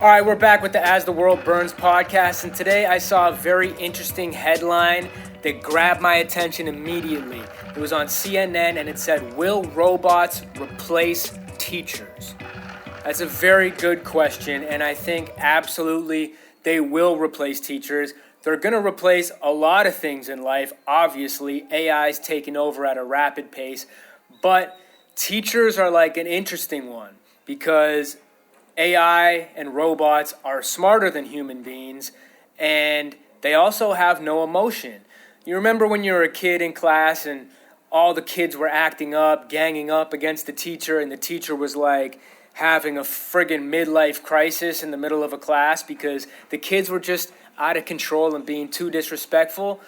All right, we're back with the As the World Burns podcast, and today I saw a very interesting headline that grabbed my attention immediately. It was on CNN, and it said, "Will robots replace teachers?" That's a very good question, and I think absolutely they will replace teachers. They're going to replace a lot of things in life. Obviously, AI's taking over at a rapid pace, but teachers are like an interesting one because AI and robots are smarter than human beings, and they also have no emotion. You remember when you were a kid in class and all the kids were acting up, ganging up against the teacher, and the teacher was like having a friggin' midlife crisis in the middle of a class because the kids were just out of control and being too disrespectful?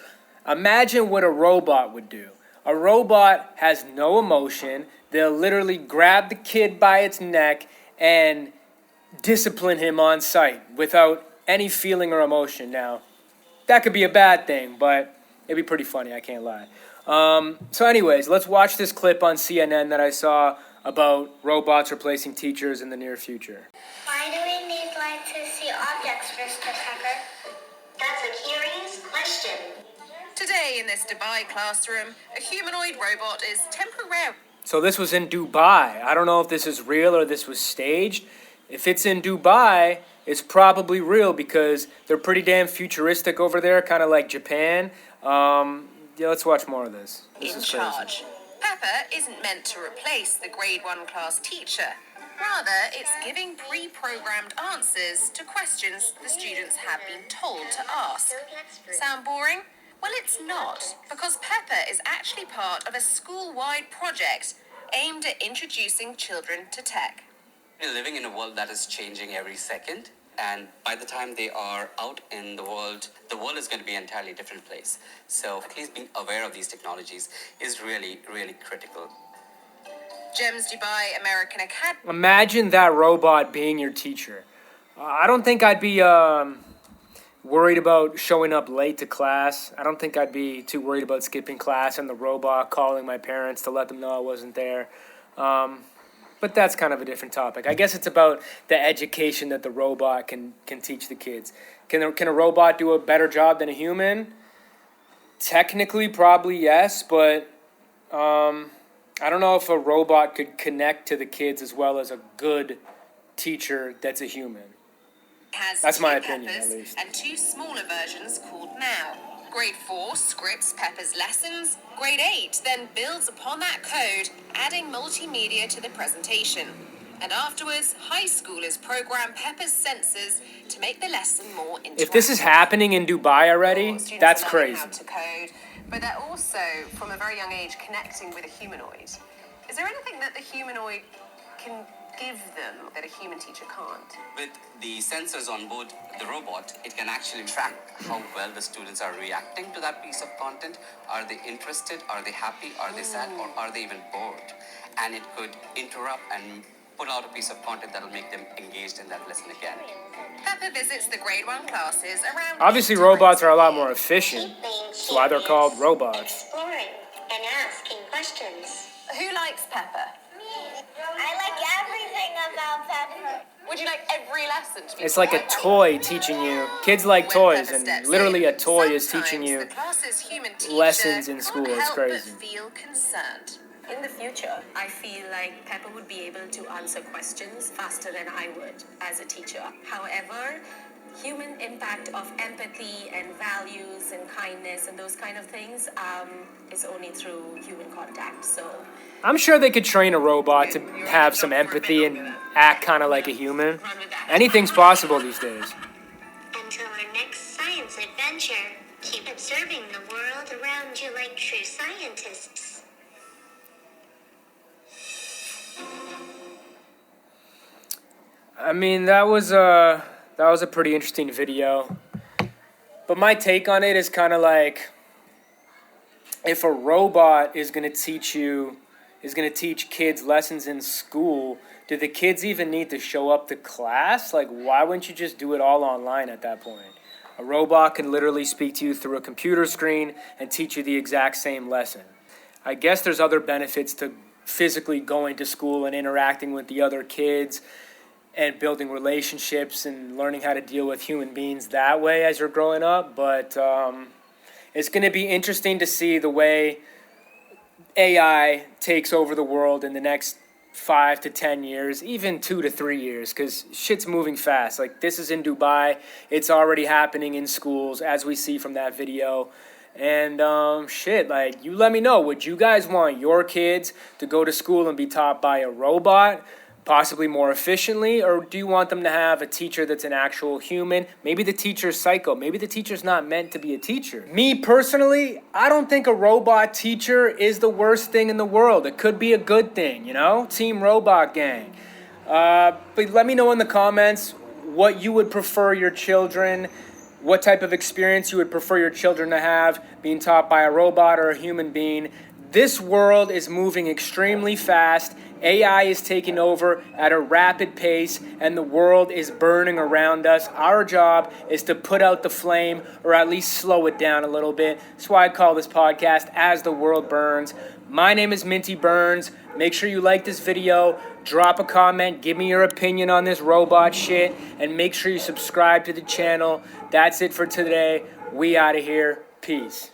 Imagine what a robot would do. A robot has no emotion. They'll literally grab the kid by its neck and discipline him on sight without any feeling or emotion. Now, that could be a bad thing, but it'd be pretty funny, I can't lie. So anyways, let's watch this clip on CNN that I saw about robots replacing teachers in the near future. Why do we need light to see objects, Mr. Pepper? That's a curious question. Today in this Dubai classroom, a humanoid robot is temporarily... So this was in Dubai. I don't know if this is real or this was staged. If it's in Dubai, it's probably real because they're pretty damn futuristic over there, kind of like Japan. Let's watch more of this. This is charge. Pepper isn't meant to replace the grade 1 class teacher. Rather, it's giving pre-programmed answers to questions the students have been told to ask. Sound boring? Well, it's not, because Pepper is actually part of a school-wide project aimed at introducing children to tech. We're living in a world that is changing every second, and by the time they are out in the world is going to be an entirely different place. So at least being aware of these technologies is really, really critical. GEMS Dubai American Academy. Imagine that robot being your teacher. I don't think I'd be worried about showing up late to class. I don't think I'd be too worried about skipping class and the robot calling my parents to let them know I wasn't there. But that's kind of a different topic. I guess it's about the education that the robot can teach the kids. Can a robot do a better job than a human? Technically, probably yes, but I don't know if a robot could connect to the kids as well as a good teacher that's a human. That's my opinion, at least. And two smaller versions called Now. Grade 4 scripts Pepper's lessons. Grade 8 then builds upon that code, adding multimedia to the presentation. And afterwards, high schoolers program Pepper's sensors to make the lesson more interactive. If this is happening in Dubai already, that's crazy. How to code, but they're also, from a very young age, connecting with a humanoid. Is there anything that the humanoid can give them that a human teacher can't? With the sensors on board the robot, it can actually track how well the students are reacting to that piece of content. Are they interested? Are they happy? Are they sad? Or are they even bored? And it could interrupt and put out a piece of content that will make them engaged in that lesson again. Pepper visits the grade 1 classes around... Obviously, robots are a lot more efficient. That's why they're called robots. Exploring and asking questions. Who likes Pepper? I like everything about Pepper. Would you like every lesson to be... It's like a toy teaching you. Kids like toys, and literally a toy is teaching you lessons in school. It's crazy. Feel concerned. In the future, I feel like Pepper would be able to answer questions faster than I would as a teacher. However, human impact of empathy and values and kindness and those kind of things is only through human contact. So I'm sure they could train a robot to have some empathy and act kind of like a human. Anything's possible these days. Until our next science adventure, keep observing the world around you like true scientists. I mean, that was a pretty interesting video. But my take on it is kind of like, if a robot is going to teach kids lessons in school, do the kids even need to show up to class? Like, why wouldn't you just do it all online at that point? A robot can literally speak to you through a computer screen and teach you the exact same lesson. I guess there's other benefits to physically going to school and interacting with the other kids. and building relationships and learning how to deal with human beings that way as you're growing up. But it's going to be interesting to see the way AI takes over the world in the next 5 to 10 years, even 2 to 3 years, because shit's moving fast. Like, this is in Dubai. It's already happening in schools, as we see from that video. And shit, like, you let me know. Would you guys want your kids to go to school and be taught by a robot, possibly more efficiently, or do you want them to have a teacher that's an actual human? Maybe the teacher's psycho. Maybe the teacher's not meant to be a teacher. Me personally, I don't think a robot teacher is the worst thing in the world. It could be a good thing, you know? Team Robot Gang. But let me know in the comments what you would prefer your children, what type of experience you would prefer your children to have, being taught by a robot or a human being. This world is moving extremely fast. AI is taking over at a rapid pace, and the world is burning around us. Our job is to put out the flame, or at least slow it down a little bit. That's why I call this podcast As the World Burns. My name is Minty Burns. Make sure you like this video, drop a comment, give me your opinion on this robot shit, and make sure you subscribe to the channel. That's it for today. We out of here. Peace.